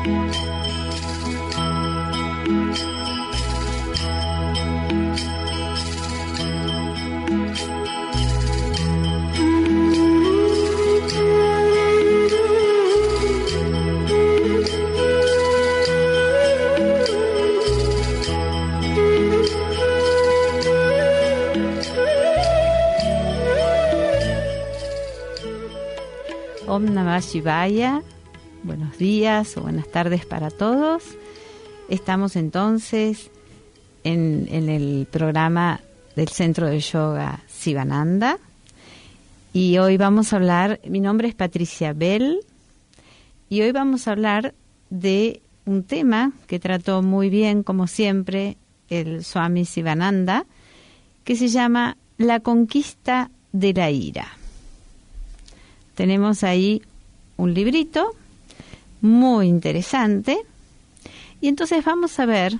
Om Namah Shivaya, buenos días o buenas tardes para todos. Estamos entonces en el programa del Centro de Yoga Sivananda y hoy vamos a hablar, mi nombre es Patricia Bell y hoy vamos a hablar de un tema que trató muy bien, como siempre, el Swami Sivananda, que se llama La conquista de la ira. Tenemos ahí un librito muy interesante y entonces vamos a ver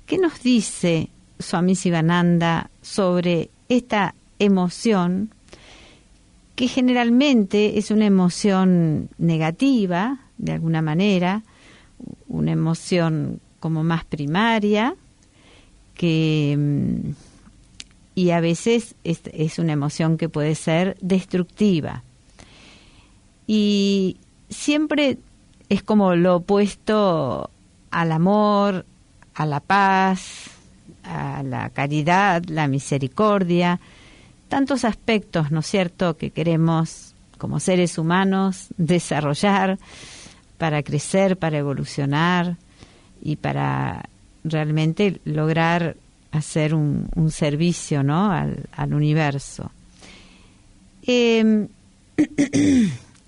qué nos dice Swami Sivananda sobre esta emoción que generalmente es una emoción negativa, de alguna manera, una emoción como más primaria, y a veces es una emoción que puede ser destructiva. Y siempre es como lo opuesto al amor, a la paz, a la caridad, la misericordia, tantos aspectos, ¿no es cierto?, que queremos como seres humanos desarrollar para crecer, para evolucionar y para realmente lograr hacer un servicio, ¿no?, al universo.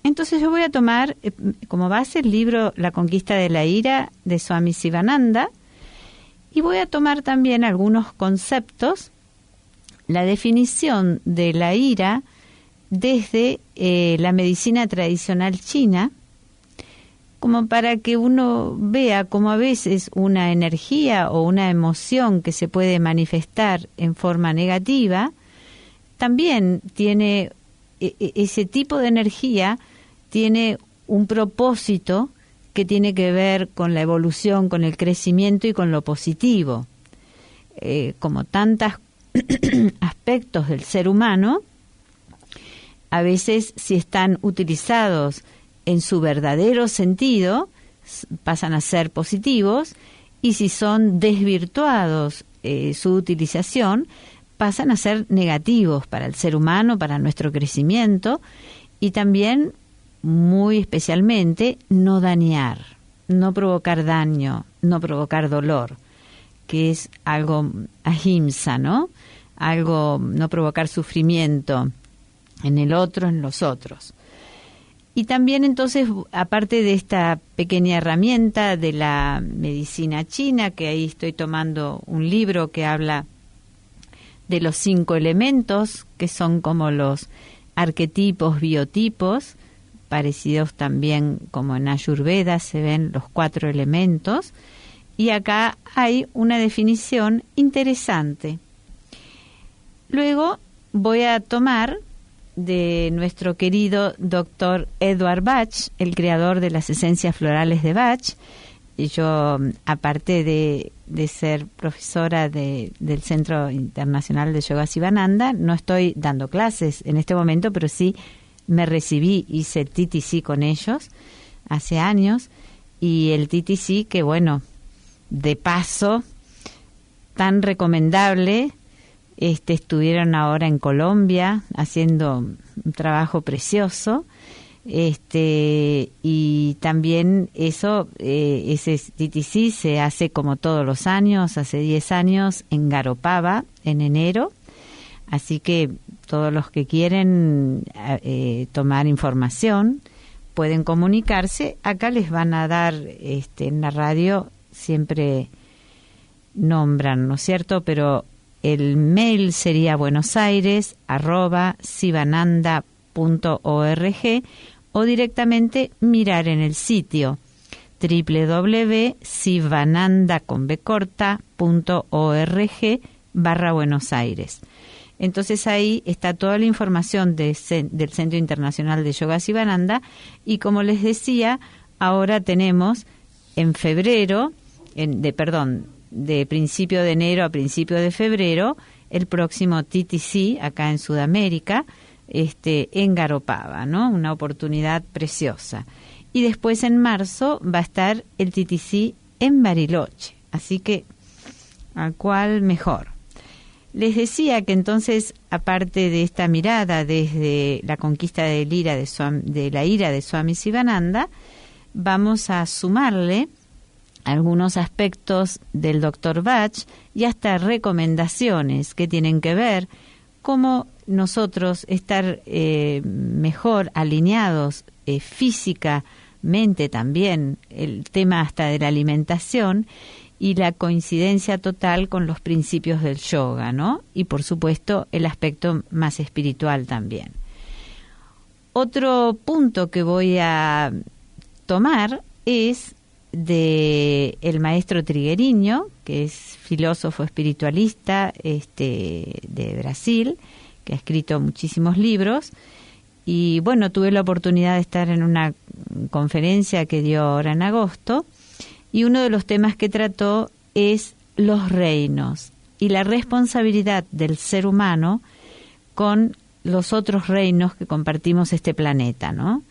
Entonces yo voy a tomar como base el libro La conquista de la ira de Swami Sivananda y voy a tomar también algunos conceptos, la definición de la ira desde la medicina tradicional china, como para que uno vea cómo a veces una energía o una emoción que se puede manifestar en forma negativa, también tiene ese tipo de energía, tiene un propósito que tiene que ver con la evolución, con el crecimiento y con lo positivo. Como tantos aspectos del ser humano, a veces si están utilizados en su verdadero sentido, pasan a ser positivos, y si son desvirtuados su utilización, pasan a ser negativos para el ser humano, para nuestro crecimiento, y también, muy especialmente, no dañar, no provocar daño, no provocar dolor, que es algo ahimsa, ¿no? Algo, no provocar sufrimiento en el otro, en los otros. Y también entonces, aparte de esta pequeña herramienta de la medicina china, que ahí estoy tomando un libro que habla de los 5 elementos, que son como los arquetipos, biotipos, parecidos también como en Ayurveda se ven los 4 elementos, y acá hay una definición interesante. Luego voy a tomar de nuestro querido doctor Edward Bach, el creador de las esencias florales de Bach. Y yo, aparte de ser profesora del Centro Internacional de Yoga Sivananda, no estoy dando clases en este momento, pero sí me recibí, hice el TTC con ellos hace años, y el TTC, que bueno, de paso, tan recomendable, estuvieron ahora en Colombia haciendo un trabajo precioso, y también ese TTC se hace como todos los años, hace 10 años en Garopaba, en enero, así que todos los que quieren tomar información pueden comunicarse. Acá les van a dar en la radio, siempre nombran, ¿no es cierto?, pero el mail sería buenosaires@sivananda.org, o directamente mirar en el sitio www.sivananda.org/Buenos Aires. Entonces ahí está toda la información del Centro Internacional de Yoga Sivananda, y como les decía, ahora tenemos en febrero, de principio de enero a principio de febrero, el próximo TTC acá en Sudamérica, en Garopaba, ¿no? Una oportunidad preciosa. Y después en marzo va a estar el TTC en Bariloche, así que ¿a cuál mejor? Les decía que entonces, aparte de esta mirada desde la conquista de la ira de Swami Sivananda, vamos a sumarle algunos aspectos del Dr. Bach y hasta recomendaciones que tienen que ver cómo nosotros estar mejor alineados físicamente también, el tema hasta de la alimentación y la coincidencia total con los principios del yoga, ¿no? Y por supuesto el aspecto más espiritual también. Otro punto que voy a tomar es de el maestro Triguerinho, que es filósofo espiritualista de Brasil, que ha escrito muchísimos libros. Y bueno, tuve la oportunidad de estar en una conferencia que dio ahora en agosto, y uno de los temas que trató es los reinos y la responsabilidad del ser humano con los otros reinos que compartimos este planeta, ¿no?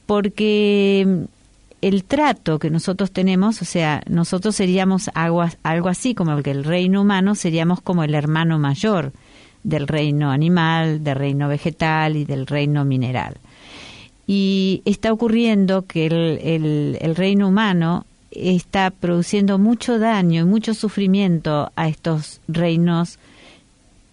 Porque el trato que nosotros tenemos, o sea, nosotros seríamos algo así como que el reino humano seríamos como el hermano mayor del reino animal, del reino vegetal y del reino mineral. Y está ocurriendo que el reino humano está produciendo mucho daño y mucho sufrimiento a estos reinos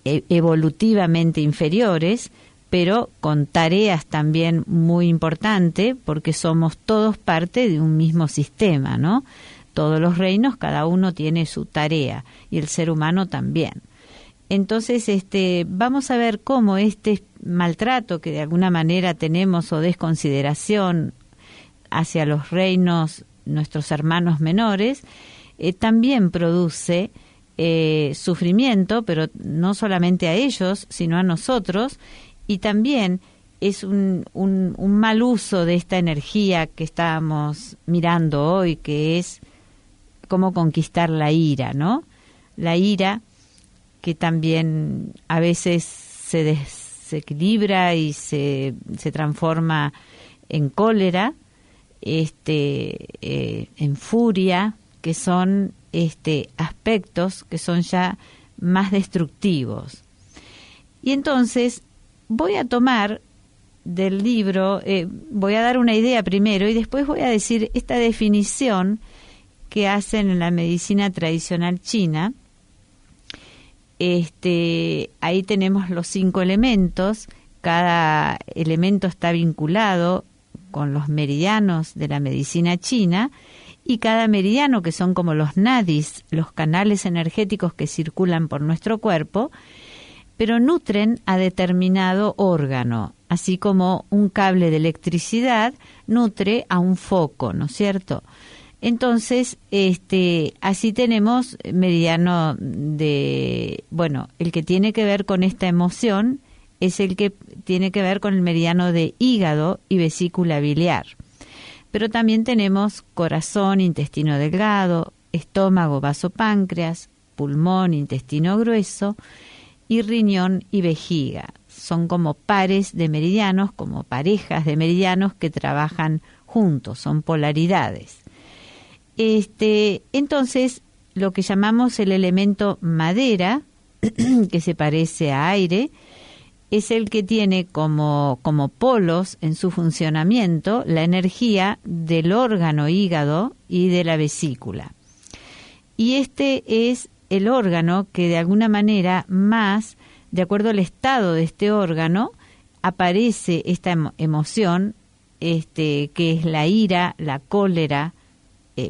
evolutivamente inferiores, pero con tareas también muy importantes, porque somos todos parte de un mismo sistema, ¿no? Todos los reinos, cada uno tiene su tarea, y el ser humano también. Entonces, vamos a ver cómo este maltrato que de alguna manera tenemos o desconsideración hacia los reinos, nuestros hermanos menores, también produce sufrimiento, pero no solamente a ellos, sino a nosotros, y también es un mal uso de esta energía que estábamos mirando hoy, que es cómo conquistar la ira, ¿no? La ira que también a veces se desequilibra y se transforma en cólera, en furia, que son aspectos que son ya más destructivos. Y entonces voy a tomar del libro, voy a dar una idea primero y después voy a decir esta definición que hacen en la medicina tradicional china. Ahí tenemos los 5 elementos, cada elemento está vinculado con los meridianos de la medicina china, y cada meridiano, que son como los nadis, los canales energéticos que circulan por nuestro cuerpo, pero nutren a determinado órgano, así como un cable de electricidad nutre a un foco, ¿no es cierto? Entonces, así tenemos meridiano el que tiene que ver con esta emoción es el que tiene que ver con el meridiano de hígado y vesícula biliar. Pero también tenemos corazón, intestino delgado, estómago, vaso, páncreas, pulmón, intestino grueso y riñón y vejiga. Son como pares de meridianos, como parejas de meridianos que trabajan juntos, son polaridades. Entonces, lo que llamamos el elemento madera, que se parece a aire, es el que tiene como polos en su funcionamiento la energía del órgano hígado y de la vesícula. Y es el órgano que de alguna manera más, de acuerdo al estado de este órgano, aparece esta emoción, que es la ira, la cólera,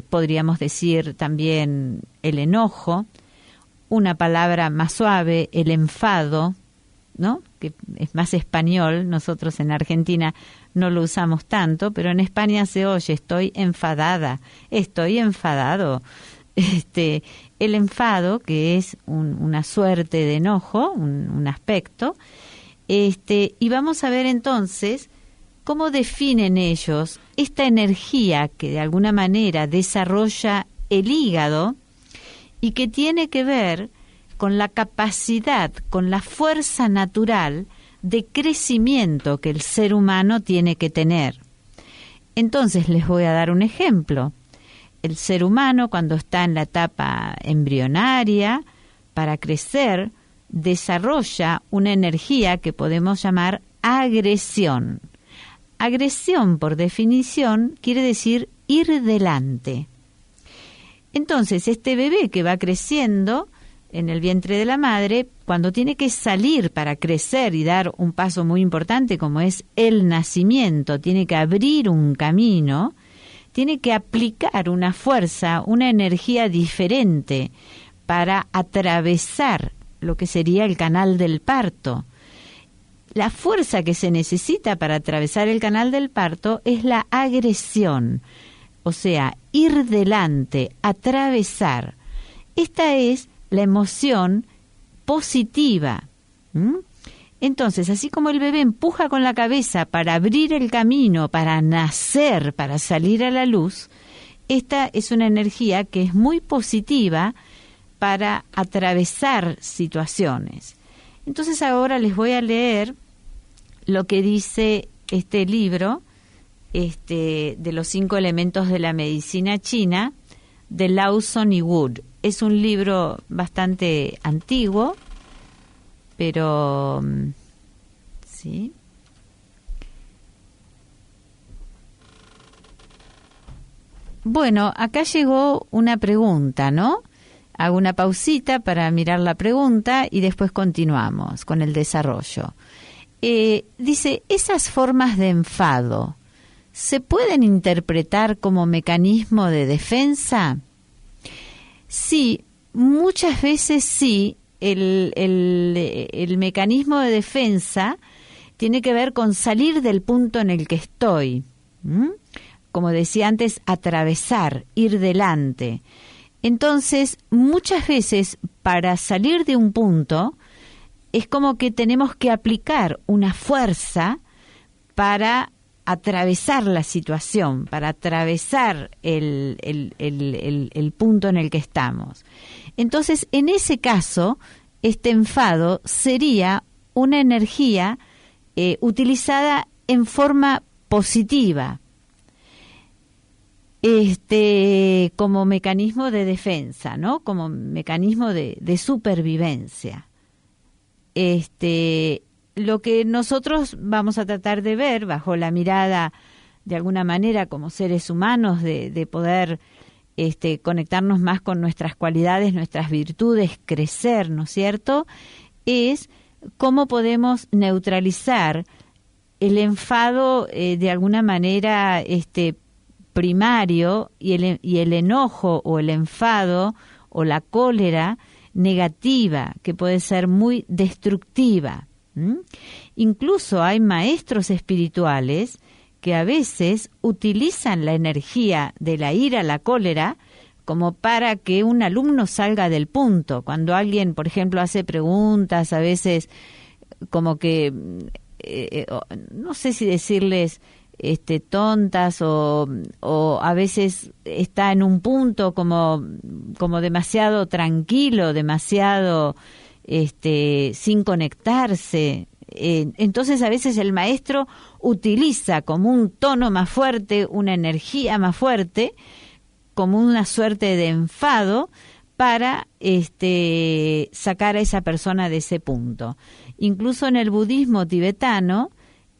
podríamos decir también el enojo, una palabra más suave, el enfado, ¿no? Que es más español, nosotros en Argentina no lo usamos tanto, pero en España se oye, estoy enfadada, estoy enfadado. El enfado, que es una suerte de enojo, un aspecto, y vamos a ver entonces ¿cómo definen ellos esta energía que de alguna manera desarrolla el hígado y que tiene que ver con la capacidad, con la fuerza natural de crecimiento que el ser humano tiene que tener? Entonces les voy a dar un ejemplo. El ser humano, cuando está en la etapa embrionaria, para crecer, desarrolla una energía que podemos llamar agresión. Agresión, por definición, quiere decir ir delante. Entonces, este bebé que va creciendo en el vientre de la madre, cuando tiene que salir para crecer y dar un paso muy importante como es el nacimiento, tiene que abrir un camino, tiene que aplicar una fuerza, una energía diferente para atravesar lo que sería el canal del parto. La fuerza que se necesita para atravesar el canal del parto es la agresión, o sea, ir delante, atravesar. Esta es la emoción positiva. Entonces, así como el bebé empuja con la cabeza para abrir el camino, para nacer, para salir a la luz, esta es una energía que es muy positiva para atravesar situaciones. Entonces ahora les voy a leer lo que dice este libro, de los 5 elementos de la medicina china, de Lawson y Wood. Es un libro bastante antiguo, pero sí. Bueno, acá llegó una pregunta, ¿no? Hago una pausita para mirar la pregunta y después continuamos con el desarrollo. Dice, ¿esas formas de enfado se pueden interpretar como mecanismo de defensa? Sí, muchas veces sí. El mecanismo de defensa tiene que ver con salir del punto en el que estoy. Como decía antes, atravesar, ir delante. Entonces, muchas veces para salir de un punto es como que tenemos que aplicar una fuerza para atravesar la situación, para atravesar el punto en el que estamos. Entonces, en ese caso, este enfado sería una energía utilizada en forma positiva, como mecanismo de defensa, ¿no? Como mecanismo de supervivencia. Lo que nosotros vamos a tratar de ver bajo la mirada, de alguna manera, como seres humanos, de poder conectarnos más con nuestras cualidades, nuestras virtudes, crecer, ¿no es cierto?, es cómo podemos neutralizar el enfado de alguna manera primario y el enojo o el enfado o la cólera negativa, que puede ser muy destructiva. Incluso hay maestros espirituales que a veces utilizan la energía de la ira, la cólera, como para que un alumno salga del punto. Cuando alguien, por ejemplo, hace preguntas, a veces como que, no sé si decirles tontas o a veces está en un punto como demasiado tranquilo, demasiado sin conectarse. Entonces a veces el maestro utiliza como un tono más fuerte, una energía más fuerte, como una suerte de enfado para sacar a esa persona de ese punto. Incluso en el budismo tibetano,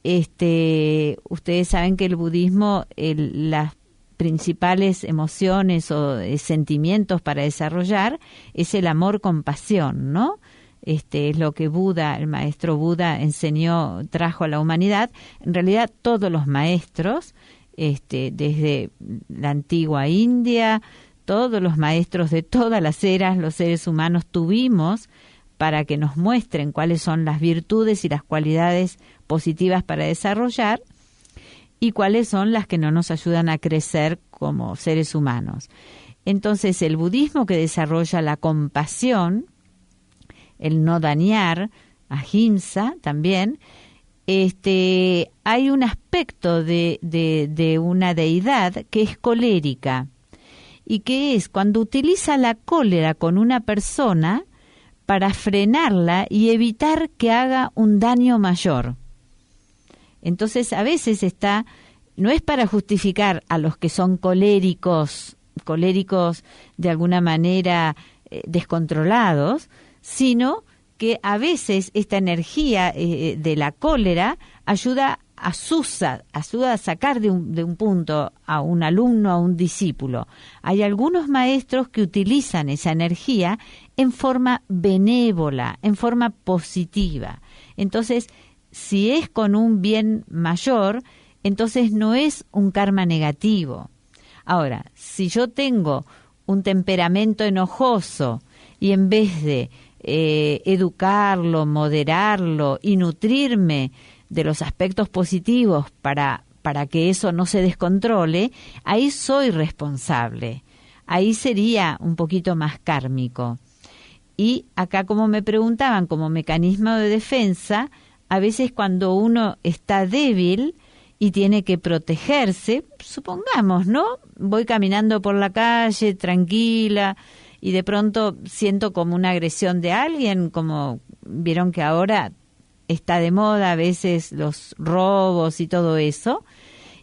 ustedes saben que el budismo, las principales emociones o sentimientos para desarrollar es el amor-compasión, ¿no? Es lo que Buda, el maestro Buda, enseñó, trajo a la humanidad. En realidad todos los maestros, desde la antigua India, todos los maestros de todas las eras, los seres humanos tuvimos para que nos muestren cuáles son las virtudes y las cualidades positivas para desarrollar y cuáles son las que no nos ayudan a crecer como seres humanos. Entonces, el budismo, que desarrolla la compasión, el no dañar, ahimsa también, hay un aspecto de una deidad que es colérica, y que es cuando utiliza la cólera con una persona para frenarla y evitar que haga un daño mayor. Entonces, a veces no es para justificar a los que son coléricos de alguna manera descontrolados, sino que a veces esta energía de la cólera ayuda a sacar de un punto a un alumno, a un discípulo. Hay algunos maestros que utilizan esa energía en forma benévola, en forma positiva. Entonces, si es con un bien mayor, entonces no es un karma negativo. Ahora, si yo tengo un temperamento enojoso y en vez de educarlo, moderarlo y nutrirme de los aspectos positivos para que eso no se descontrole, ahí soy responsable. Ahí sería un poquito más kármico. Y acá, como me preguntaban, como mecanismo de defensa, a veces cuando uno está débil y tiene que protegerse, supongamos, ¿no? Voy caminando por la calle tranquila y de pronto siento como una agresión de alguien, como vieron que ahora está de moda a veces los robos y todo eso,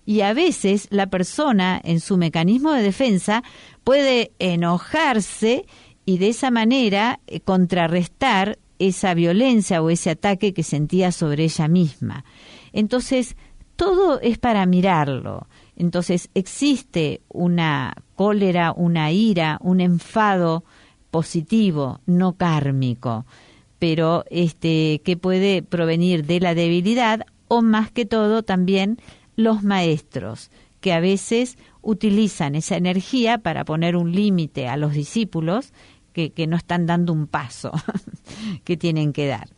y a veces la persona en su mecanismo de defensa puede enojarse y de esa manera contrarrestar esa violencia o ese ataque que sentía sobre ella misma. Entonces, todo es para mirarlo. Entonces, existe una cólera, una ira, un enfado positivo, no kármico, pero que puede provenir de la debilidad o más que todo también los maestros, que a veces utilizan esa energía para poner un límite a los discípulos que no están dando un paso que tienen que dar.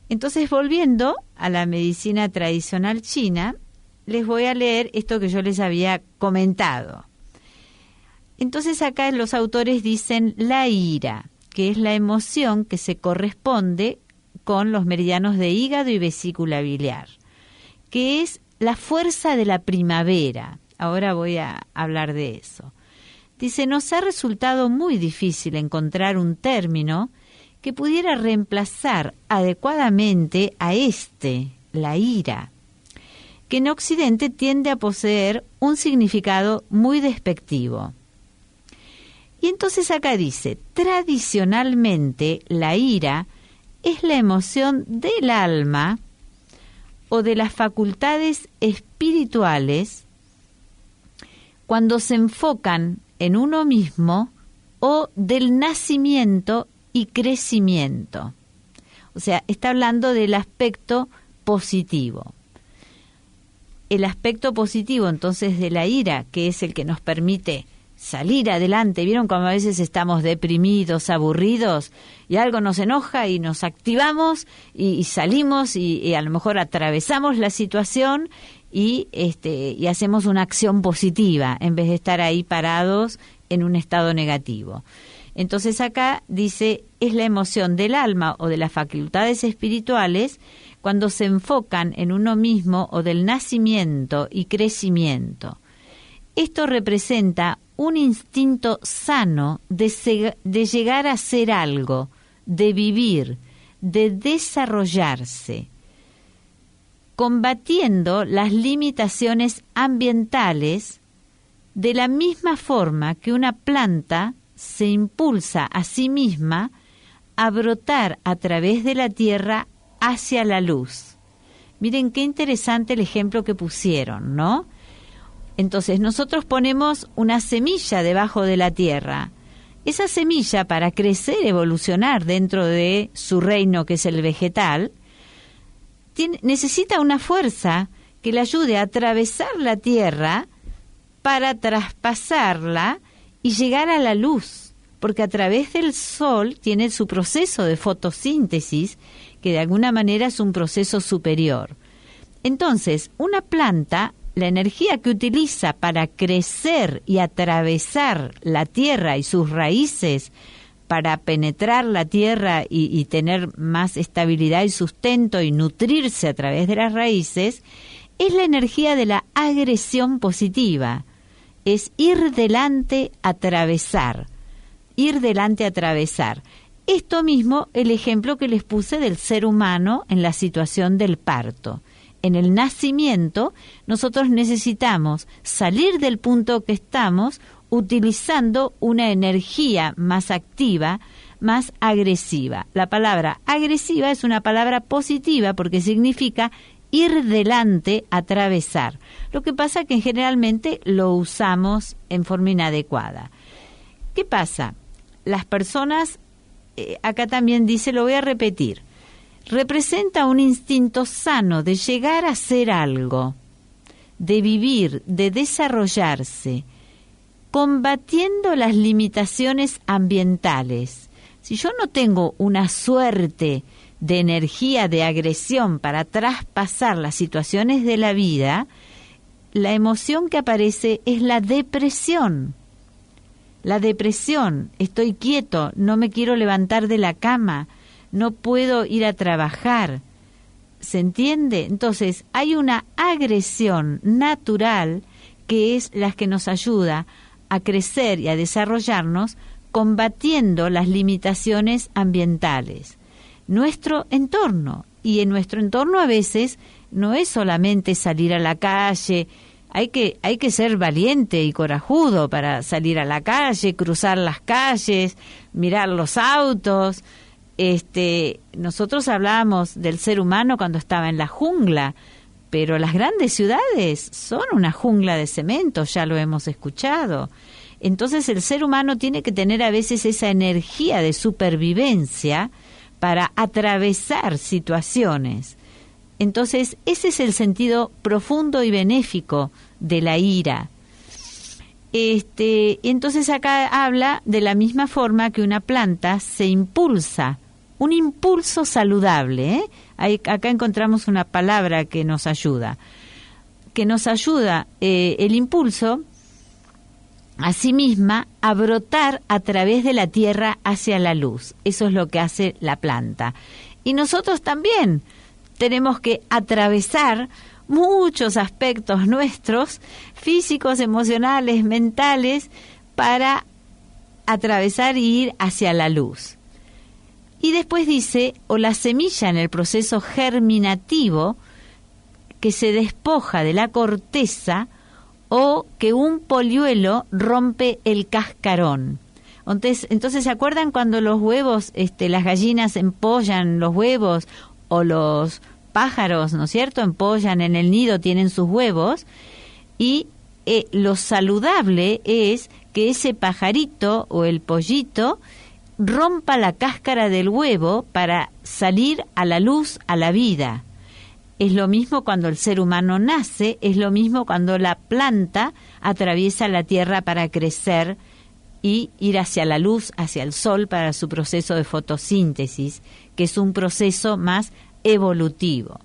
Entonces, volviendo a la medicina tradicional china, les voy a leer esto que yo les había comentado. Entonces, acá los autores dicen la ira, que es la emoción que se corresponde con los meridianos de hígado y vesícula biliar, que es la fuerza de la primavera. Ahora voy a hablar de eso. Dice, nos ha resultado muy difícil encontrar un término que pudiera reemplazar adecuadamente a la ira, que en Occidente tiende a poseer un significado muy despectivo. Y entonces acá dice, tradicionalmente la ira es la emoción del alma o de las facultades espirituales cuando se enfocan en uno mismo o del nacimiento y crecimiento. O sea, está hablando del aspecto positivo. El aspecto positivo, entonces, de la ira, que es el que nos permite salir adelante. ¿Vieron cómo a veces estamos deprimidos, aburridos, y algo nos enoja y nos activamos y salimos y a lo mejor atravesamos la situación y hacemos una acción positiva en vez de estar ahí parados en un estado negativo? Entonces acá dice, es la emoción del alma o de las facultades espirituales cuando se enfocan en uno mismo o del nacimiento y crecimiento. Esto representa un instinto sano de llegar a ser algo, de vivir, de desarrollarse, combatiendo las limitaciones ambientales de la misma forma que una planta se impulsa a sí misma a brotar a través de la tierra hacia la luz. Miren qué interesante el ejemplo que pusieron, ¿no? Entonces nosotros ponemos una semilla debajo de la tierra. Esa semilla, para crecer, evolucionar dentro de su reino, que es el vegetal, necesita una fuerza que le ayude a atravesar la tierra para traspasarla y llegar a la luz, porque a través del sol tiene su proceso de fotosíntesis, que de alguna manera es un proceso superior. Entonces, una planta, la energía que utiliza para crecer y atravesar la tierra y sus raíces para penetrar la tierra y tener más estabilidad y sustento y nutrirse a través de las raíces, es la energía de la agresión positiva. Es ir delante, atravesar. Ir delante, atravesar. Esto mismo, el ejemplo que les puse del ser humano en la situación del parto. En el nacimiento, nosotros necesitamos salir del punto que estamos utilizando una energía más activa, más agresiva. La palabra agresiva es una palabra positiva porque significa ir delante, atravesar. Lo que pasa es que generalmente lo usamos en forma inadecuada. ¿Qué pasa? Las personas, acá también dice, lo voy a repetir, representa un instinto sano de llegar a ser algo, de vivir, de desarrollarse, combatiendo las limitaciones ambientales. Si yo no tengo una suerte de energía de agresión para traspasar las situaciones de la vida, la emoción que aparece es la depresión. La depresión, estoy quieto, no me quiero levantar de la cama, no puedo ir a trabajar. ¿Se entiende? Entonces, hay una agresión natural que es la que nos ayuda a crecer y a desarrollarnos combatiendo las limitaciones ambientales. Nuestro entorno, y en nuestro entorno a veces no es solamente salir a la calle, hay que ser valiente y corajudo para salir a la calle, cruzar las calles, mirar los autos. Nosotros hablábamos del ser humano cuando estaba en la jungla, pero las grandes ciudades son una jungla de cemento, ya lo hemos escuchado. Entonces el ser humano tiene que tener a veces esa energía de supervivencia para atravesar situaciones. Entonces ese es el sentido profundo y benéfico de la ira. Entonces acá habla de la misma forma que una planta se impulsa, un impulso saludable, Acá encontramos una palabra que nos ayuda. El impulso a sí misma a brotar a través de la tierra hacia la luz. Eso es lo que hace la planta. Y nosotros también tenemos que atravesar muchos aspectos nuestros, físicos, emocionales, mentales, para atravesar y ir hacia la luz. Y después dice, o la semilla en el proceso germinativo que se despoja de la corteza, o que un polluelo rompe el cascarón. Entonces ¿se acuerdan cuando los huevos, las gallinas empollan los huevos, o los pájaros, ¿no es cierto?, empollan en el nido, tienen sus huevos, y lo saludable es que ese pajarito o el pollito rompa la cáscara del huevo para salir a la luz, a la vida. Es lo mismo cuando el ser humano nace, es lo mismo cuando la planta atraviesa la tierra para crecer y ir hacia la luz, hacia el sol para su proceso de fotosíntesis, que es un proceso más evolutivo.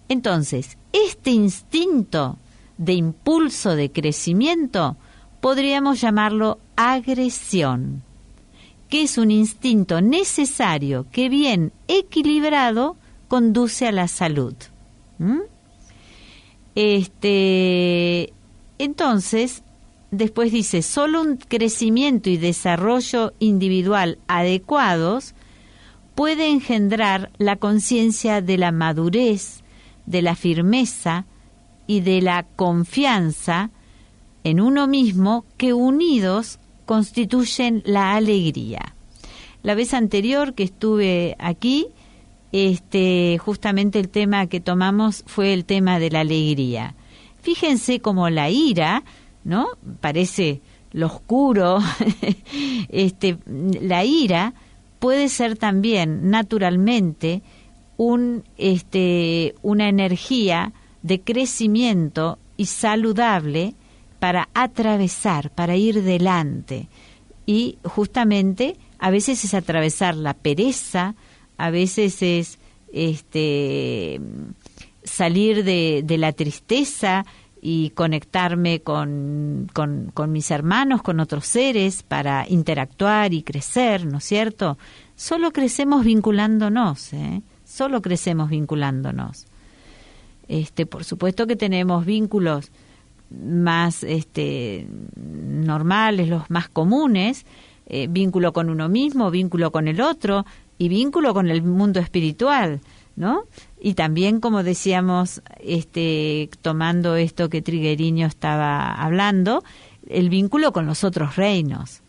Entonces, este instinto de impulso de crecimiento podríamos llamarlo agresión, que es un instinto necesario que bien equilibrado conduce a la salud. Entonces, después dice, solo un crecimiento y desarrollo individual adecuados puede engendrar la conciencia de la madurez, de la firmeza y de la confianza en uno mismo que unidos constituyen la alegría. La vez anterior que estuve aquí, justamente el tema que tomamos fue el tema de la alegría. Fíjense cómo la ira, ¿no?, parece lo oscuro. La ira puede ser también naturalmente una energía de crecimiento y saludable para atravesar, para ir delante. Y justamente a veces es atravesar la pereza, a veces es salir de la tristeza y conectarme con mis hermanos, con otros seres, para interactuar y crecer, ¿no es cierto? Solo crecemos vinculándonos, solo crecemos vinculándonos. Por supuesto que tenemos vínculos más normales, los más comunes, vínculo con uno mismo, vínculo con el otro y vínculo con el mundo espiritual, ¿no? Y también, como decíamos, tomando esto que Triguerio estaba hablando, el vínculo con los otros reinos.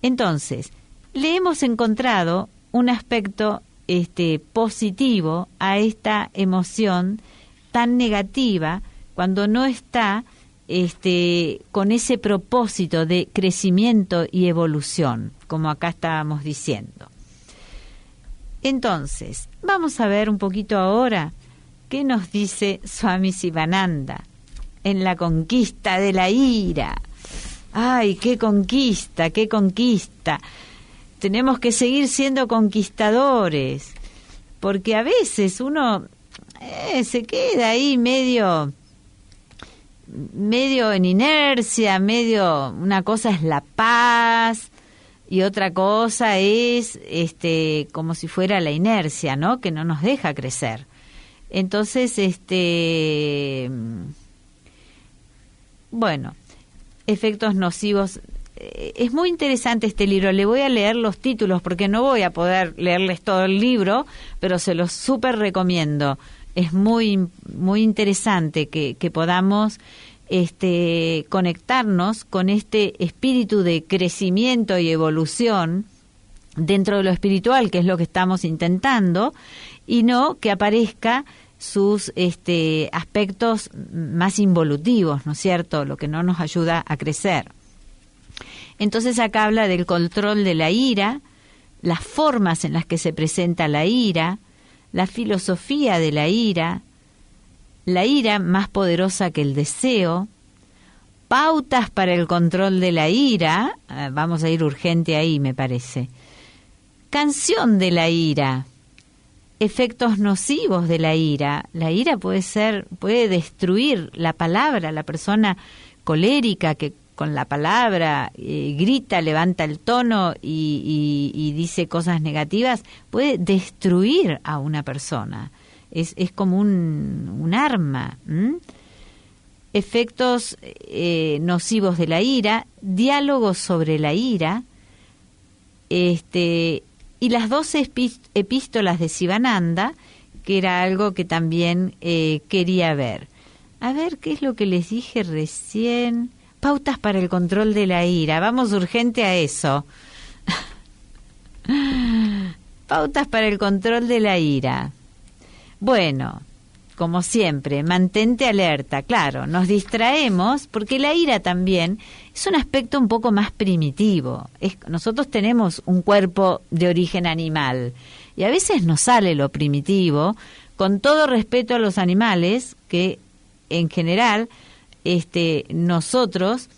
Entonces, le hemos encontrado un aspecto positivo a esta emoción tan negativa cuando no está con ese propósito de crecimiento y evolución, como acá estábamos diciendo. Entonces, vamos a ver un poquito ahora qué nos dice Swami Sivananda en la conquista de la ira. ¡Ay, qué conquista, qué conquista! Tenemos que seguir siendo conquistadores, porque a veces uno se queda ahí medio en inercia, una cosa es la paz y otra cosa es como si fuera la inercia, ¿no? Que no nos deja crecer. Entonces, bueno, efectos nocivos. Es muy interesante este libro. Le voy a leer los títulos porque no voy a poder leerles todo el libro, pero se los súper recomiendo. Es muy, muy interesante que podamos conectarnos con este espíritu de crecimiento y evolución dentro de lo espiritual, que es lo que estamos intentando, y no que aparezca sus aspectos más involutivos, ¿no es cierto?, lo que no nos ayuda a crecer. Entonces acá habla del control de la ira, las formas en las que se presenta la ira, la filosofía de la ira más poderosa que el deseo, pautas para el control de la ira, vamos a ir urgente ahí, me parece, canción de la ira, efectos nocivos de la ira puede destruir la palabra, la persona colérica que con la palabra grita, levanta el tono y dice cosas negativas, puede destruir a una persona. Es como un arma. Efectos nocivos de la ira, diálogos sobre la ira, y las 12 epístolas de Sivananda, que era algo que también quería ver. A ver, ¿qué es lo que les dije recién? Pautas para el control de la ira. Vamos urgente a eso. Pautas para el control de la ira. Bueno, como siempre, mantente alerta. Claro, nos distraemos porque la ira también es un aspecto un poco más primitivo. Nosotros tenemos un cuerpo de origen animal y a veces nos sale lo primitivo, con todo respeto a los animales, que en general nosotros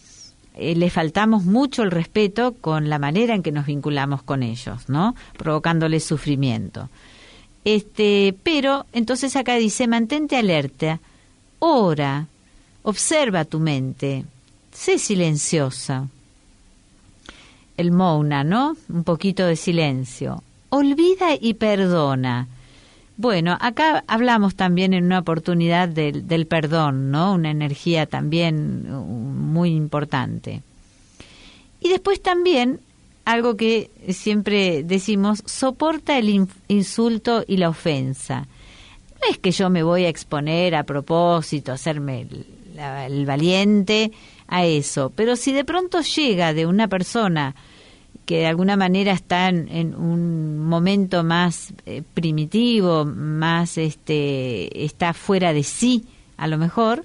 le faltamos mucho el respeto con la manera en que nos vinculamos con ellos, ¿no? Provocándoles sufrimiento. Pero entonces acá dice, mantente alerta, ora, observa tu mente, sé silenciosa. El mouna, ¿no? Un poquito de silencio. Olvida y perdona. Bueno, acá hablamos también en una oportunidad del perdón, ¿no? Una energía también muy importante. Y después también, algo que siempre decimos, soporta el insulto y la ofensa. No es que yo me voy a exponer a propósito, hacerme el valiente a eso, pero si de pronto llega de una persona que de alguna manera está en un momento más primitivo, más está fuera de sí, a lo mejor,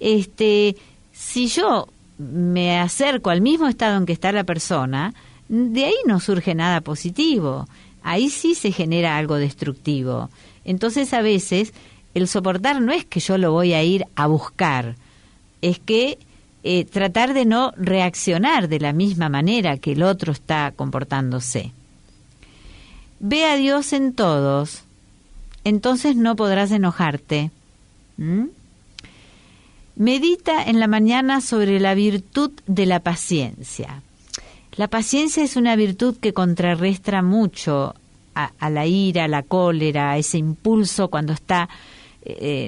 si yo me acerco al mismo estado en que está la persona, de ahí no surge nada positivo, ahí sí se genera algo destructivo. Entonces a veces el soportar no es que yo lo voy a ir a buscar, es que tratar de no reaccionar de la misma manera que el otro está comportándose. Ve a Dios en todos, entonces no podrás enojarte. Medita en la mañana sobre la virtud de la paciencia. La paciencia es una virtud que contrarresta mucho a la ira, a la cólera, a ese impulso cuando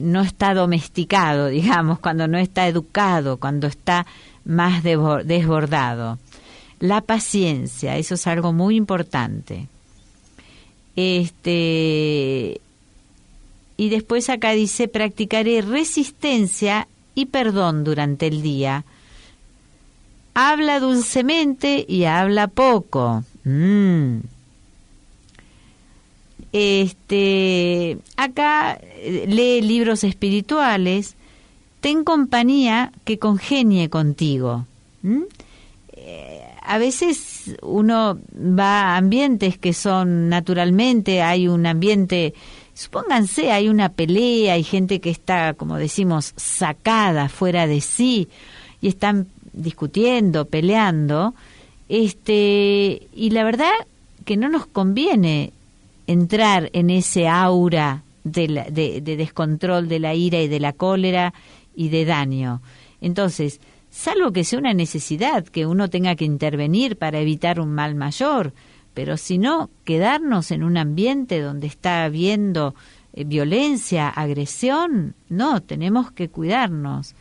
no está domesticado, digamos, cuando no está educado, cuando está más desbordado. La paciencia, eso es algo muy importante. Y después acá dice, practicaré resistencia y perdón durante el día. Habla dulcemente y habla poco. Acá lee libros espirituales. Ten compañía que congenie contigo. A veces uno va a ambientes que son naturalmente, hay un ambiente, supónganse, hay una pelea, hay gente que está, como decimos, sacada, fuera de sí, y están discutiendo, peleando, y la verdad que no nos conviene entrar en ese aura de descontrol de la ira y de la cólera y de daño. Entonces, salvo que sea una necesidad, que uno tenga que intervenir para evitar un mal mayor, pero si no, quedarnos en un ambiente donde está habiendo violencia, agresión, no, tenemos que cuidarnos.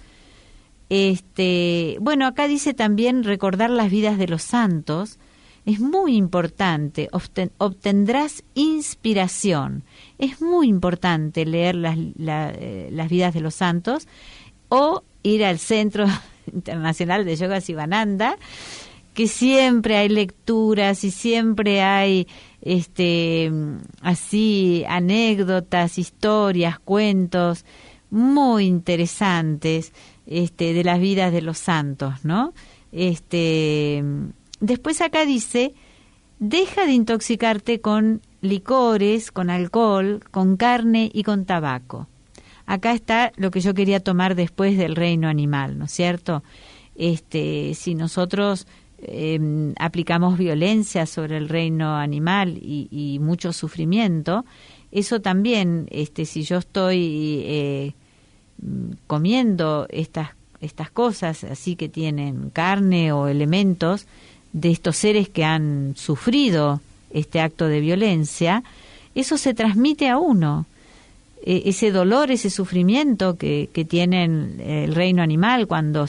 Bueno, acá dice también recordar las vidas de los santos. Es muy importante, obtendrás inspiración. Es muy importante leer las vidas de los santos o ir al Centro Internacional de Yoga Sivananda, que siempre hay lecturas y siempre hay así anécdotas, historias, cuentos muy interesantes de las vidas de los santos, ¿no? Después acá dice, deja de intoxicarte con licores, con alcohol, con carne y con tabaco. Acá está lo que yo quería tomar después del reino animal, ¿no es cierto? Si nosotros aplicamos violencia sobre el reino animal y mucho sufrimiento, eso también, si yo estoy comiendo estas cosas así que tienen carne o elementos de estos seres que han sufrido este acto de violencia, eso se transmite a uno. Ese dolor, ese sufrimiento que tienen el reino animal cuando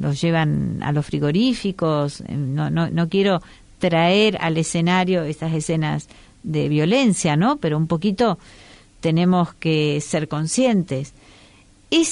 los llevan a los frigoríficos. No quiero traer al escenario esas escenas de violencia, ¿no? Pero un poquito tenemos que ser conscientes. Y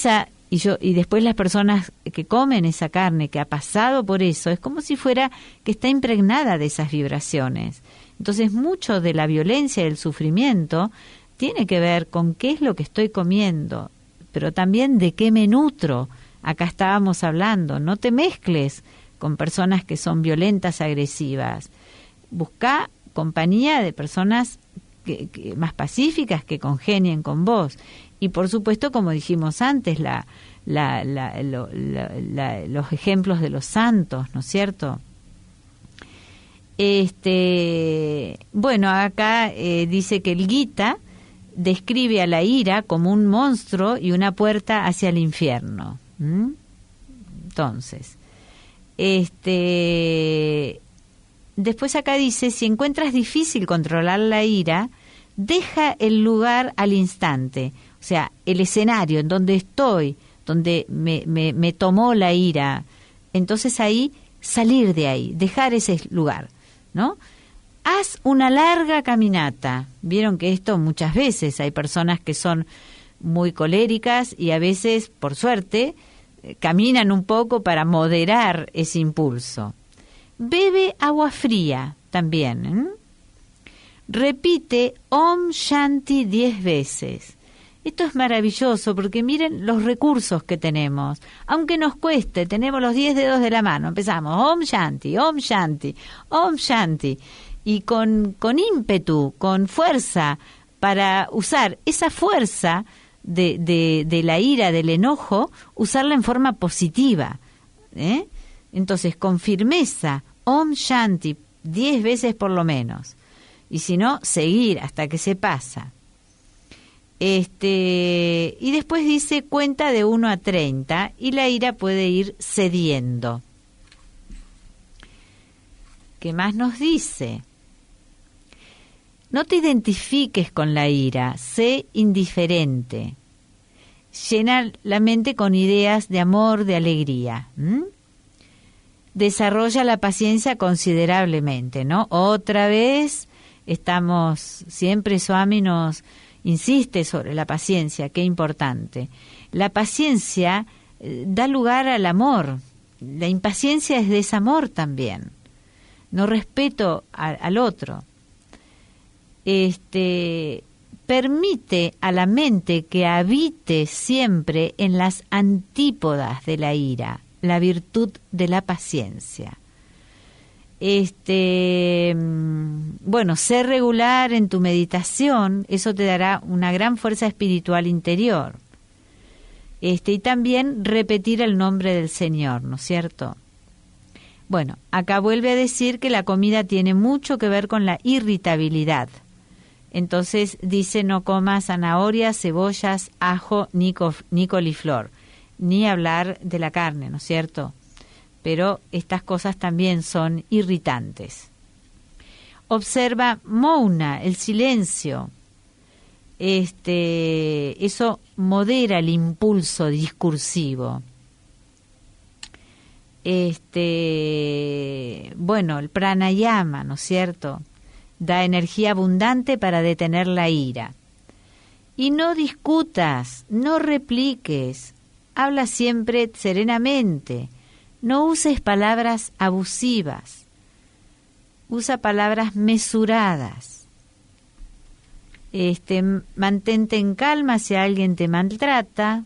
después las personas que comen esa carne, que ha pasado por eso, es como si fuera que está impregnada de esas vibraciones. Entonces, mucho de la violencia y el sufrimiento tiene que ver con qué es lo que estoy comiendo, pero también de qué me nutro. Acá estábamos hablando, no te mezcles con personas que son violentas, agresivas. Busca compañía de personas que más pacíficas, que congenien con vos. Y por supuesto, como dijimos antes, los ejemplos de los santos, ¿no es cierto? Bueno, acá dice que el Gita describe a la ira como un monstruo y una puerta hacia el infierno. Entonces, después acá dice, si encuentras difícil controlar la ira, deja el lugar al instante, o sea, el escenario en donde estoy, donde me tomó la ira, entonces ahí, salir de ahí, dejar ese lugar, ¿no? Haz una larga caminata. Vieron que esto muchas veces hay personas que son muy coléricas y a veces, por suerte, caminan un poco para moderar ese impulso. Bebe agua fría también. Repite Om Shanti 10 veces. Esto es maravilloso porque miren los recursos que tenemos. Aunque nos cueste, tenemos los 10 dedos de la mano. Empezamos Om Shanti, Om Shanti, Om Shanti. Y con ímpetu, con fuerza, para usar esa fuerza de la ira, del enojo, usarla en forma positiva. Entonces, con firmeza, Om Shanti, 10 veces por lo menos. Y si no, seguir hasta que se pasa. Y después dice cuenta de 1 a 30 y la ira puede ir cediendo. ¿Qué más nos dice? No te identifiques con la ira, sé indiferente. Llena la mente con ideas de amor, de alegría. Desarrolla la paciencia considerablemente, ¿no? Otra vez siempre Swami nos insiste sobre la paciencia, qué importante. La paciencia da lugar al amor. La impaciencia es desamor también. No respeto al otro. Permite a la mente que habite siempre en las antípodas de la ira, la virtud de la paciencia. Ser regular en tu meditación, eso te dará una gran fuerza espiritual interior. Y también repetir el nombre del Señor, ¿no es cierto? Bueno, acá vuelve a decir que la comida tiene mucho que ver con la irritabilidad. Entonces dice no comas zanahorias, cebollas, ajo, ni coliflor, ni hablar de la carne, ¿no es cierto? Pero estas cosas también son irritantes. Observa Mouna, el silencio. Eso modera el impulso discursivo. El pranayama, ¿no es cierto? Da energía abundante para detener la ira. Y no discutas, no repliques, habla siempre serenamente. No uses palabras abusivas, usa palabras mesuradas. Mantente en calma si alguien te maltrata.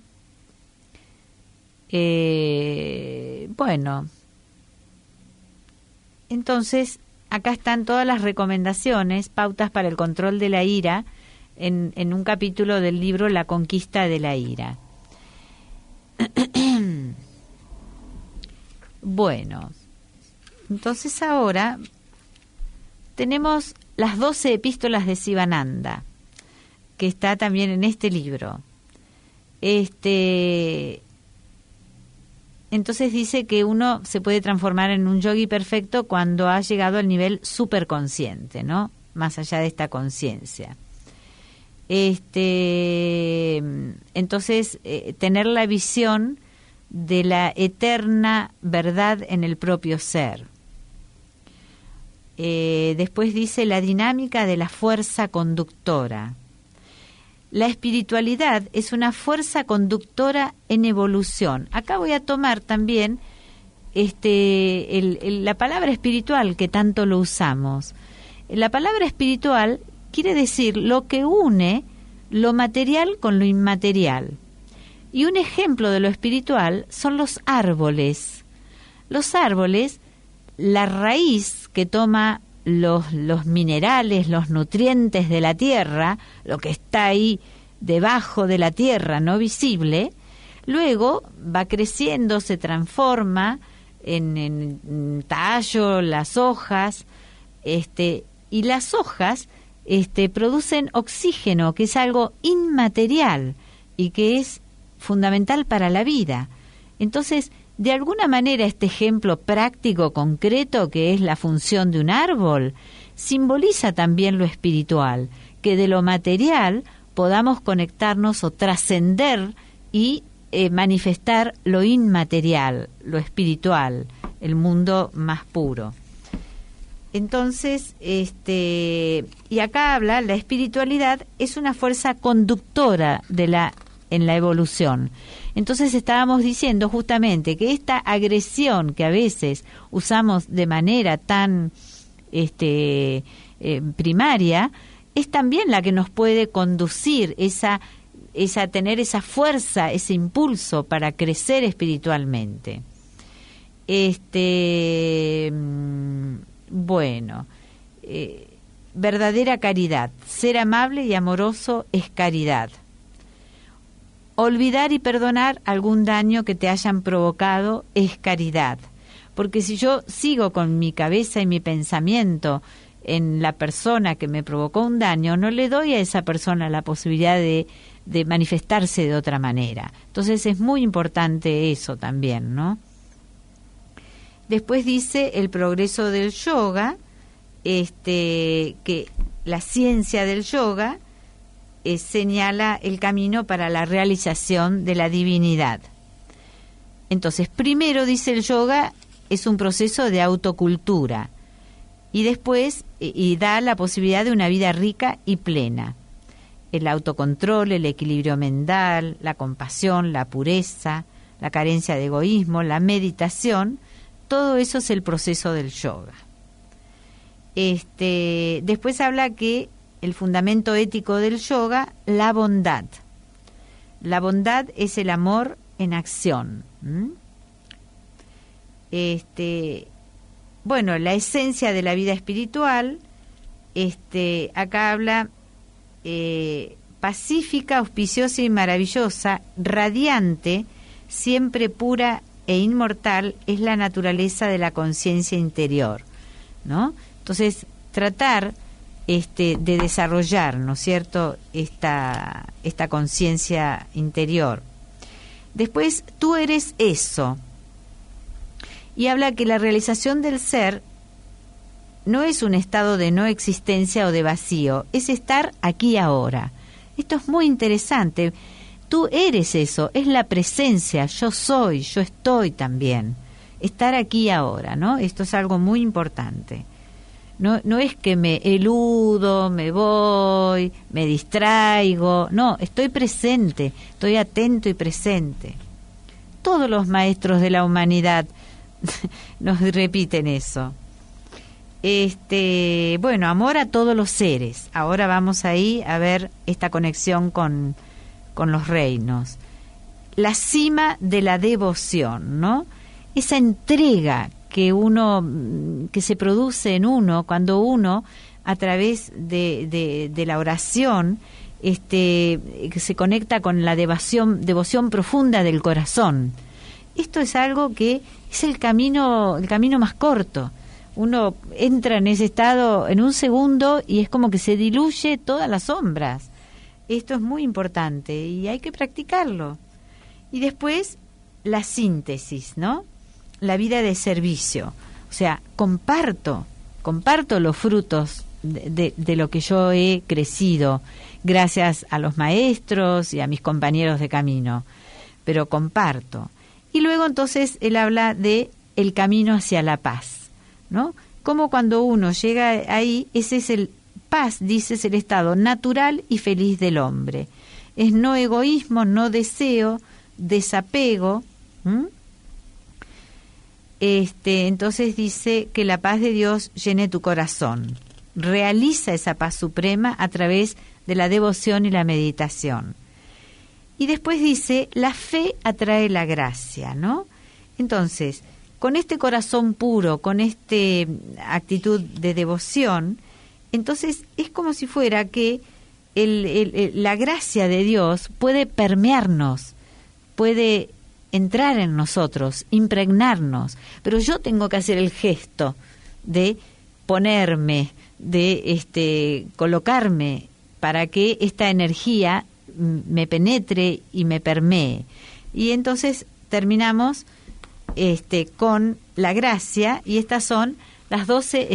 Entonces, acá están todas las recomendaciones, pautas para el control de la ira, en un capítulo del libro La conquista de la ira. Bueno, entonces ahora tenemos las 12 epístolas de Sivananda, que está también en este libro. Entonces dice que uno se puede transformar en un yogi perfecto cuando ha llegado al nivel superconsciente, ¿no? Más allá de esta conciencia. Entonces, tener la visión de la eterna verdad en el propio ser. Después dice la dinámica de la fuerza conductora. La espiritualidad es una fuerza conductora en evolución. Acá voy a tomar también la palabra espiritual que tanto lo usamos. La palabra espiritual quiere decir lo que une lo material con lo inmaterial. Y un ejemplo de lo espiritual son los árboles. Los árboles, la raíz que toma los minerales, los nutrientes de la tierra, lo que está ahí debajo de la tierra, no visible, luego va creciendo, se transforma en tallo, las hojas, y las hojas producen oxígeno, que es algo inmaterial y que es fundamental para la vida. Entonces, de alguna manera, este ejemplo práctico, concreto, que es la función de un árbol, simboliza también lo espiritual, que de lo material podamos conectarnos o trascender y manifestar lo inmaterial, lo espiritual, el mundo más puro. Entonces, y acá habla, la espiritualidad es una fuerza conductora en la evolución. Entonces estábamos diciendo justamente que esta agresión que a veces usamos de manera tan primaria es también la que nos puede conducir tener esa fuerza, ese impulso para crecer espiritualmente. Verdadera caridad. Ser amable y amoroso es caridad. Olvidar y perdonar algún daño que te hayan provocado es caridad. Porque si yo sigo con mi cabeza y mi pensamiento en la persona que me provocó un daño, no le doy a esa persona la posibilidad de manifestarse de otra manera. Entonces es muy importante eso también, ¿no? Después dice el progreso del yoga, que la ciencia del yoga señala el camino para la realización de la divinidad. Entonces, primero dice el yoga es un proceso de autocultura y después da la posibilidad de una vida rica y plena. El autocontrol, el equilibrio mental, la compasión, la pureza, la carencia de egoísmo, la meditación, todo eso es el proceso del yoga. Después habla que el fundamento ético del yoga, la bondad. La bondad es el amor en acción. Bueno, la esencia de la vida espiritual, acá habla pacífica, auspiciosa y maravillosa, radiante, siempre pura e inmortal, es la naturaleza de la conciencia interior, ¿no? Entonces, tratar de desarrollar, ¿no es cierto?, esta conciencia interior. Después, tú eres eso. Y habla que la realización del ser no es un estado de no existencia o de vacío, es estar aquí ahora. Esto es muy interesante. Tú eres eso, es la presencia, yo soy, yo estoy también. Estar aquí ahora, ¿no? Esto es algo muy importante. No es que me eludo, me voy, me distraigo. No, estoy presente, estoy atento y presente. Todos los maestros de la humanidad nos repiten eso. Bueno, amor a todos los seres. Ahora vamos ahí a ver esta conexión con los reinos. La cima de la devoción, ¿no? Esa entrega que se produce en uno cuando uno, a través de la oración, que se conecta con la devoción profunda del corazón. Esto es algo que es el camino más corto. Uno entra en ese estado en un segundo y es como que se diluye todas las sombras. Esto es muy importante y hay que practicarlo. Y después la síntesis, ¿no? La vida de servicio. O sea, comparto los frutos de lo que yo he crecido gracias a los maestros y a mis compañeros de camino. Pero comparto. Y luego entonces él habla de el camino hacia la paz, ¿no? Como cuando uno llega ahí, ese es el paz, dice, es el estado natural y feliz del hombre. Es no egoísmo, no deseo, desapego. Entonces dice que la paz de Dios llene tu corazón. Realiza esa paz suprema a través de la devoción y la meditación. Y después dice, la fe atrae la gracia, ¿no? Entonces, con este corazón puro, con esta actitud de devoción, entonces es como si fuera que la gracia de Dios puede permearnos, puede entrar en nosotros, impregnarnos, pero yo tengo que hacer el gesto de ponerme, de colocarme para que esta energía me penetre y me permee. Y entonces terminamos con la gracia, y estas son las 12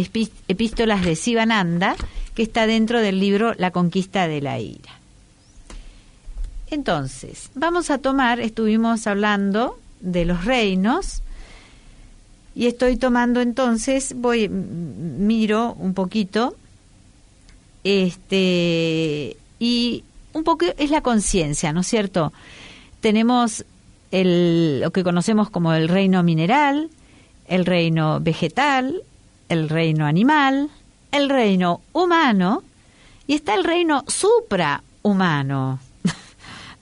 epístolas de Sivananda, que está dentro del libro La conquista de la ira. Entonces, vamos a tomar, estuvimos hablando de los reinos, y estoy tomando entonces, miro un poquito, y un poco es la conciencia, ¿no es cierto? Tenemos lo que conocemos como el reino mineral, el reino vegetal, el reino animal, el reino humano, y está el reino suprahumano,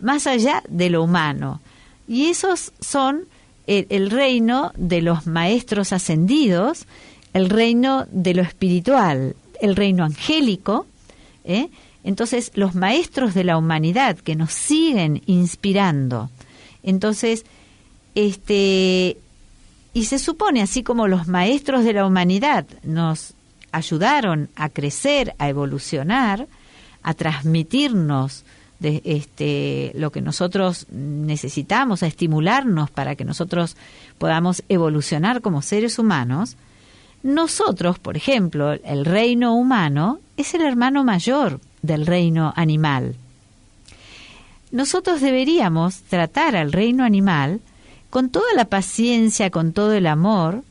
más allá de lo humano. Y esos son el reino de los maestros ascendidos, el reino de lo espiritual, el reino angélico, Entonces, los maestros de la humanidad que nos siguen inspirando. Entonces, y se supone, así como los maestros de la humanidad nos ayudaron a crecer, a evolucionar, a transmitirnos lo que nosotros necesitamos, a estimularnos para que nosotros podamos evolucionar como seres humanos. Nosotros, por ejemplo, el reino humano es el hermano mayor del reino animal. Nosotros deberíamos tratar al reino animal con toda la paciencia, con todo el amor,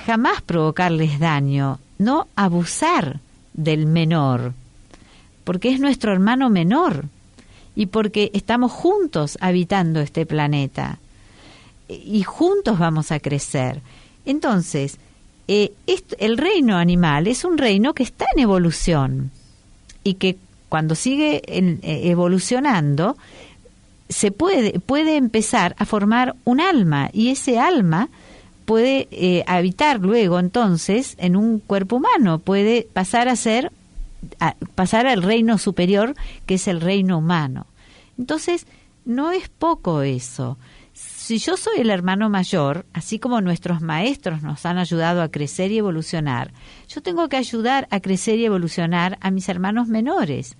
jamás provocarles daño, no abusar del menor, porque es nuestro hermano menor y porque estamos juntos habitando este planeta y juntos vamos a crecer. Entonces, el reino animal es un reino que está en evolución y que cuando sigue evolucionando se puede empezar a formar un alma, y ese alma puede habitar luego entonces en un cuerpo humano, puede pasar al reino superior, que es el reino humano. Entonces, no es poco eso. Si yo soy el hermano mayor, así como nuestros maestros nos han ayudado a crecer y evolucionar, yo tengo que ayudar a crecer y evolucionar a mis hermanos menores.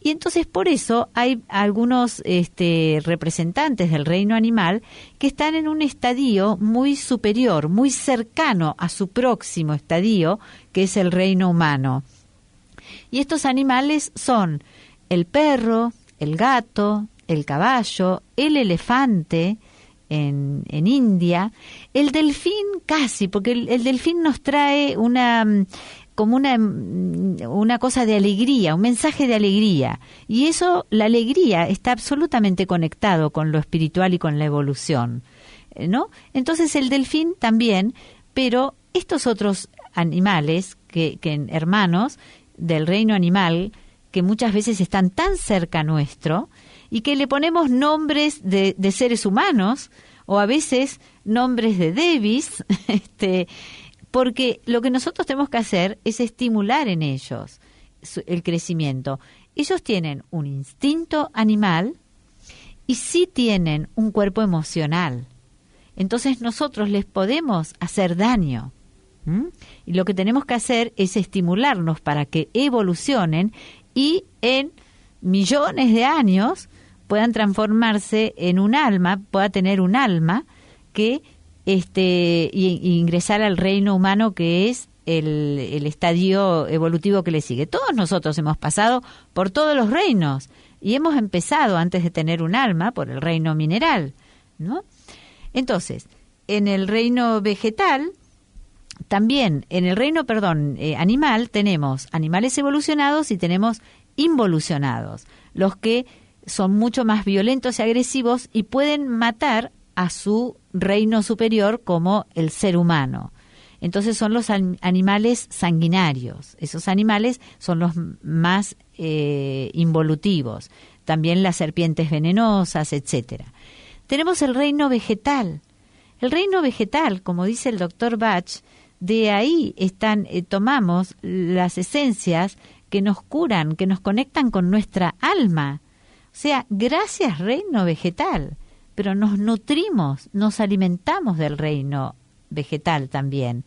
Y entonces por eso hay algunos representantes del reino animal que están en un estadio muy superior, muy cercano a su próximo estadio, que es el reino humano. Y estos animales son el perro, el gato, el caballo, el elefante en India, el delfín casi, porque el delfín nos trae una cosa de alegría, un mensaje de alegría. Y eso, la alegría, está absolutamente conectado con lo espiritual y con la evolución, ¿no? Entonces el delfín también, pero estos otros animales, que hermanos del reino animal, que muchas veces están tan cerca nuestro, y que le ponemos nombres de seres humanos, o a veces nombres de Devis, porque lo que nosotros tenemos que hacer es estimular en ellos el crecimiento. Ellos tienen un instinto animal y sí tienen un cuerpo emocional. Entonces nosotros les podemos hacer daño. Y lo que tenemos que hacer es estimularnos para que evolucionen y en millones de años puedan transformarse en un alma, pueda tener un alma que y ingresar al reino humano, que es el estadio evolutivo que le sigue. Todos nosotros hemos pasado por todos los reinos y hemos empezado, antes de tener un alma, por el reino mineral, ¿no? Entonces, en el reino vegetal, también, en el reino, animal, tenemos animales evolucionados y tenemos involucionados, los que son mucho más violentos y agresivos y pueden matar a su reino superior, como el ser humano. Entonces son los animales sanguinarios. Esos animales son los más involutivos. También las serpientes venenosas, etcétera. Tenemos el reino vegetal. El reino vegetal, como dice el doctor Bach, de ahí tomamos las esencias que nos curan, que nos conectan con nuestra alma. O sea, gracias reino vegetal. Pero nos nutrimos, nos alimentamos del reino vegetal también.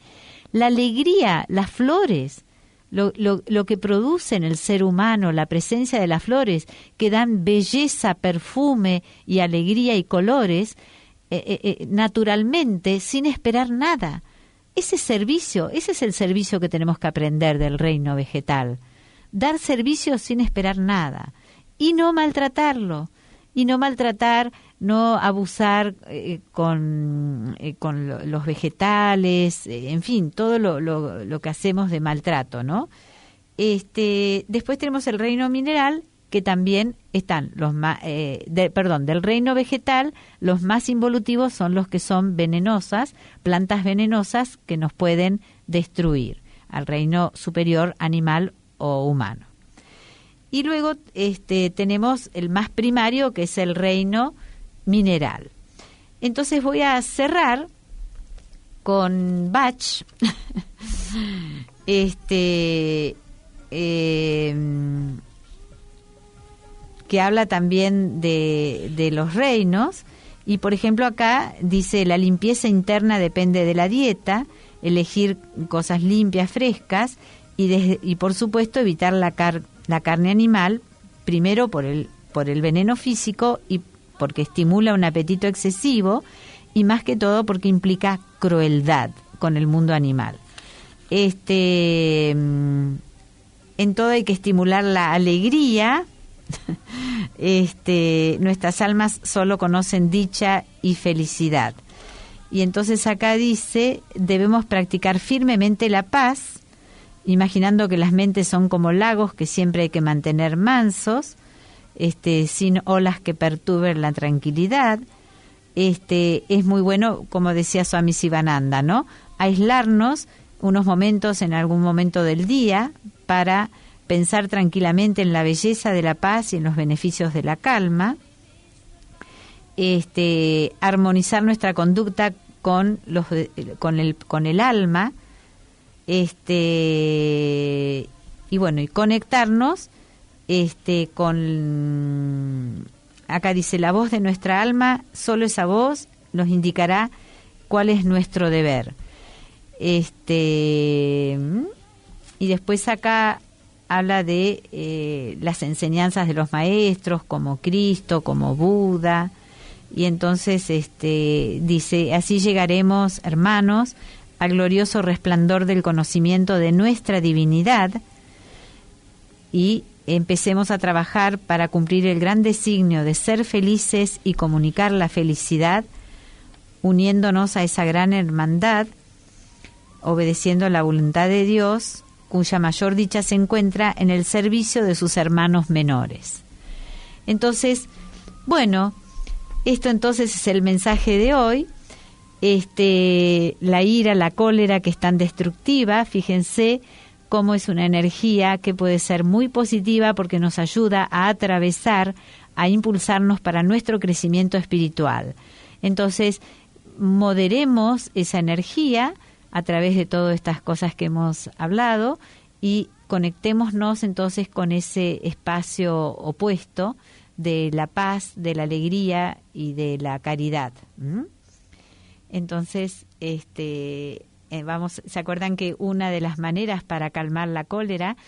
La alegría, las flores, lo que produce en el ser humano, la presencia de las flores, que dan belleza, perfume y alegría y colores, naturalmente, sin esperar nada. Ese es el servicio que tenemos que aprender del reino vegetal. Dar servicio sin esperar nada. Y no maltratarlo. No abusar con los vegetales, en fin, todo lo que hacemos de maltrato, ¿no? Después tenemos el reino mineral, que también están del reino vegetal, los más involutivos son los que son venenosas, plantas venenosas que nos pueden destruir, al reino superior animal o humano. Y luego tenemos el más primario, que es el reino mineral. Entonces voy a cerrar con Bach, que habla también de los reinos. Y por ejemplo acá dice: la limpieza interna depende de la dieta, elegir cosas limpias, frescas, y por supuesto evitar la carne animal, primero por el veneno físico y porque estimula un apetito excesivo, y más que todo porque implica crueldad con el mundo animal. En todo hay que estimular la alegría. Nuestras almas solo conocen dicha y felicidad. Y entonces acá dice, debemos practicar firmemente la paz, imaginando que las mentes son como lagos que siempre hay que mantener mansos, sin olas que perturben la tranquilidad. Es muy bueno, como decía Swami Sivananda, ¿no? Aislarnos unos momentos en algún momento del día para pensar tranquilamente en la belleza de la paz y en los beneficios de la calma. Armonizar nuestra conducta con el alma, y bueno, y conectarnos con, acá dice, la voz de nuestra alma, solo esa voz nos indicará cuál es nuestro deber. Y después acá habla de las enseñanzas de los maestros, como Cristo, como Buda, y entonces dice, así llegaremos, hermanos, al glorioso resplandor del conocimiento de nuestra divinidad, y empecemos a trabajar para cumplir el gran designio de ser felices y comunicar la felicidad, uniéndonos a esa gran hermandad, obedeciendo a la voluntad de Dios, cuya mayor dicha se encuentra en el servicio de sus hermanos menores. Entonces, bueno, esto entonces es el mensaje de hoy. La ira, la cólera, que es tan destructiva, fíjense cómo es una energía que puede ser muy positiva porque nos ayuda a atravesar, a impulsarnos para nuestro crecimiento espiritual. Entonces, moderemos esa energía a través de todas estas cosas que hemos hablado y conectémonos entonces con ese espacio opuesto de la paz, de la alegría y de la caridad. Entonces, ¿se acuerdan que una de las maneras para calmar la cólera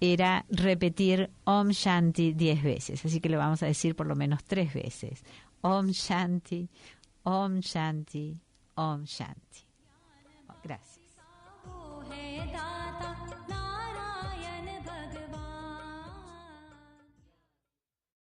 era repetir Om Shanti 10 veces? Así que lo vamos a decir por lo menos 3 veces. Om Shanti, Om Shanti, Om Shanti. Gracias.